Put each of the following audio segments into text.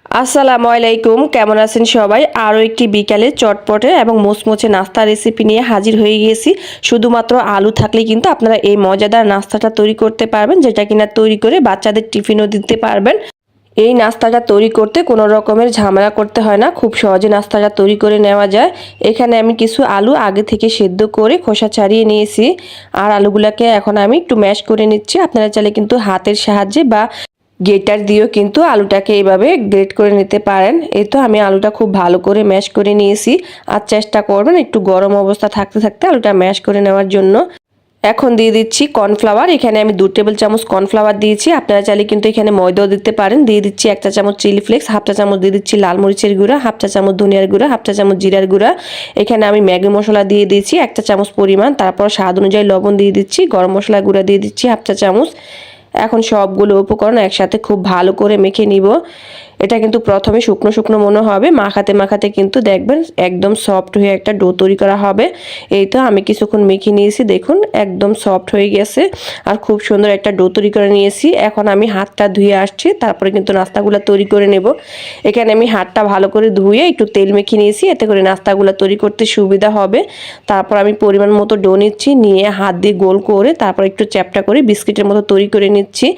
আসসালামু আলাইকুম, কেমন আছেন সবাই? আরও একটি বিকালে চটপটে এবং মুচমুচে নাস্তা রেসিপি নিয়ে হাজির হয়ে গিয়েছি। শুধুমাত্র আলু থাকলে কিন্তু আপনারা এই মজাদার নাস্তাটা তৈরি করতে পারবেন, যেটা কিনা তৈরি করে বাচ্চাদের টিফিনও দিতে পারবেন। এই নাস্তাটা তৈরি করতে কোনো রকমের ঝামেলা করতে হয় না, খুব সহজে নাস্তাটা তৈরি করে নেওয়া যায়। এখানে আমি কিছু আলু আগে থেকে সেদ্ধ করে খোসা ছাড়িয়ে নিয়েছি, আর আলুগুলাকে এখন আমি একটু ম্যাশ করে নিচ্ছি। আপনারা চাইলে কিন্তু হাতের সাহায্যে বা গ্রেটার দিয়েও কিন্তু আলুটাকে এইভাবে গ্রেট করে নিতে পারেন। এই তো আমি আলুটা খুব ভালো করে ম্যাশ করে নিয়েছি। আর চেষ্টা করবেন একটু গরম অবস্থা থাকতে থাকতে আলুটা ম্যাশ করে নেওয়ার জন্য। এখন দিয়ে দিচ্ছি কর্নফ্লাওয়ার। এখানে আমি 2 টেবিল চামচ কর্নফ্লাওয়ার দিয়েছি, আপনারা চাইলে কিন্তু এখানে ময়দাও দিতে পারেন। দিয়ে দিচ্ছি 1 চা চামচ চিলি ফ্লেক্স, হাফ চা চামচ দিয়ে দিচ্ছি লাল মরিচের গুঁড়া, হাফ চা চামচ ধনিয়ার গুঁড়া, হাফ চা চামচ জিরার গুঁড়া। এখানে আমি ম্যাগি মশলা দিয়ে দিয়েছি 1 চা চামচ পরিমাণ, তারপর স্বাদ অনুযায়ী লবণ দিয়ে দিচ্ছি, গরম মশলা গুঁড়া দিয়ে দিচ্ছি হাফ চা চামচ। এখন সবগুলো উপকরণ একসাথে খুব ভালো করে মেখে নিব। এটা কিন্তু প্রথমে শুকনো শুকনো মনে হবে, মাখাতে মাখাতে কিন্তু দেখবেন একদম সফট হয়ে একটা ডো তৈরি করা হবে। এই তো আমি কিছুক্ষণ মেখে নিয়েছি, দেখুন একদম সফট হয়ে গেছে আর খুব সুন্দর একটা ডো তৈরি করে নিয়েছি। এখন আমি হাতটা ধুয়ে আসছি, তারপরে কিন্তু নাস্তাগুলো তৈরি করে নেব। এখানে আমি হাতটা ভালো করে ধুয়ে একটু তেল মেখে নিয়েছি, এতে করে নাস্তাগুলো তৈরি করতে সুবিধা হবে। তারপর আমি পরিমাণ মতো ডো নিচ্ছি, নিয়ে হাত দিয়ে গোল করে তারপর একটু চ্যাপটা করে বিস্কিটের মতো তৈরি করে নিচ্ছি।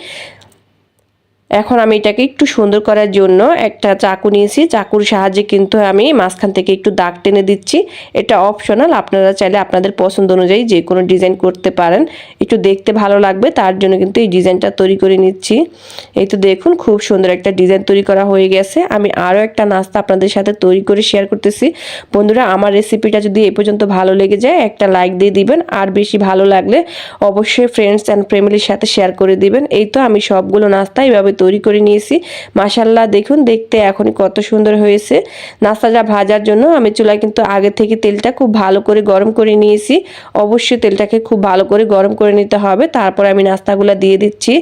এখন আমি এটাকে একটু সুন্দর করার জন্য একটা চাকু নিয়েছি, চাকুর সাহায্যে কিন্তু আমি মাঝখান থেকে একটু দাগ টেনে দিচ্ছি। এটা অপশনাল, আপনারা চাইলে আপনাদের পছন্দ অনুযায়ী যে কোনো ডিজাইন করতে পারেন। একটু দেখতে ভালো লাগবে তার জন্য কিন্তু এই ডিজাইনটা তৈরি করে নিচ্ছি। এই তো দেখুন খুব সুন্দর একটা ডিজাইন তৈরি করা হয়ে গেছে। আমি আরও একটা নাস্তা আপনাদের সাথে তৈরি করে শেয়ার করতেছি। বন্ধুরা, আমার রেসিপিটা যদি এই পর্যন্ত ভালো লেগে যায় একটা লাইক দিয়ে দিবেন, আর বেশি ভালো লাগলে অবশ্যই ফ্রেন্ডস অ্যান্ড ফ্যামিলির সাথে শেয়ার করে দিবেন। এই তো আমি সবগুলো নাস্তা এইভাবে তৈরি করে নিয়েছি। মাশাআল্লাহ, দেখুন দেখতে এখনই কত সুন্দর হয়েছে। নাস্তাটা ভাজার জন্য আমি চুলায় কিন্তু আগে থেকে তেলটা খুব ভালো করে গরম করে নিয়েছি। অবশ্যই তেলটাকে খুব ভালো করে গরম করে নিতে হবে। তারপর আমি নাস্তাগুলো দিয়ে দিচ্ছি।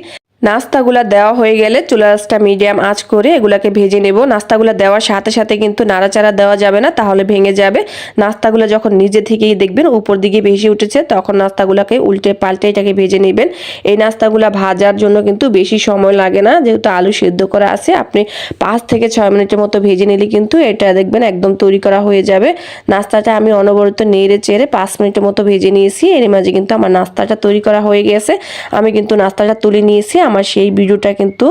নাস্তাগুলা দেওয়া হয়ে গেলে চুলা আঁচটা মিডিয়াম আঁচ করে এগুলাকে ভেজে নেব। নাস্তাগুলা দেওয়ার সাথে সাথে কিন্তু নাড়াচাড়া দেওয়া যাবে না, তাহলে ভেঙে যাবে। নাস্তাগুলো যখন নিজে থেকেই দেখবেন উপর দিকে ভেসে উঠেছে, তখন নাস্তাগুলোকে উল্টে পাল্টে এটাকে ভেজে নেবেন। এই নাস্তাগুলা ভাজার জন্য কিন্তু বেশি সময় লাগে না, যেহেতু আলু সেদ্ধ করা আছে। আপনি 5 থেকে 6 মিনিটের মতো ভেজে নিলে কিন্তু এটা দেখবেন একদম তৈরি করা হয়ে যাবে। নাস্তাটা আমি অনবরত নেড়ে চেড়ে 5 মিনিটের মতো ভেজে নিয়েছি। এর মাঝে কিন্তু আমার নাস্তাটা তৈরি করা হয়ে গেছে। আমি কিন্তু নাস্তাটা তুলে নিয়েছি, আমার সেই ভিডিওটা কিন্তু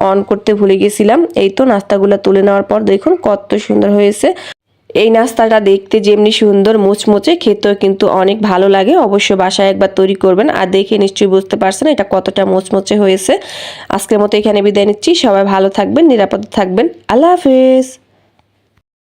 অন করতে ভুলে গেছিলাম। এই তো নাস্তাগুলো তুলে নেওয়ার পর দেখুন কত সুন্দর হয়েছে। এই নাস্তাটা দেখতে যেমনি সুন্দর, মুচমুচে, খেতেও কিন্তু অনেক ভালো লাগে। অবশ্যই বাসায় একবার তৈরি করবেন, আর দেখে নিশ্চয়ই বুঝতে পারছেন এটা কতটা মুচমুচে হয়েছে। আজকের মতো এখানে বিদায় নিচ্ছি। সবাই ভালো থাকবেন, নিরাপদে থাকবেন। আল্লাহ হাফেজ।